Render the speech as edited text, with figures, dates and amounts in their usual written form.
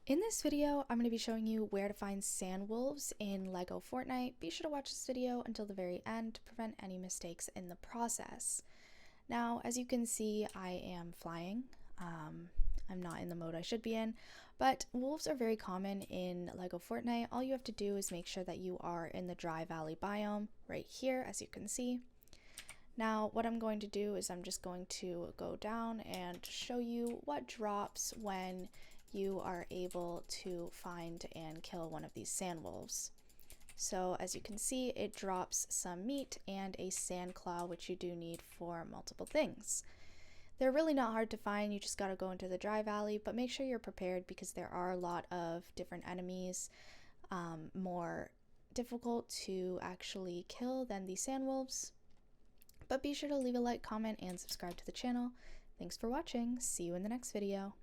In this video, I'm going to be showing you where to find sand wolves in LEGO Fortnite. Be sure to watch this video until the very end to prevent any mistakes in the process. Now, as you can see, I am flying. I'm not in the mode I should be in, but wolves are very common in LEGO Fortnite. All you have to do is make sure that you are in the dry valley biome right here, as you can see. Now, what I'm going to do is I'm just going to go down and show you what drops when you are able to find and kill one of these sand wolves. So as you can see, it drops some meat and a sand claw, which you do need for multiple things. They're really not hard to find, you just gotta go into the dry valley, but make sure you're prepared because there are a lot of different enemies, more difficult to actually kill than the sand wolves. But be sure to leave a like, comment, and subscribe to the channel. Thanks for watching. See you in the next video.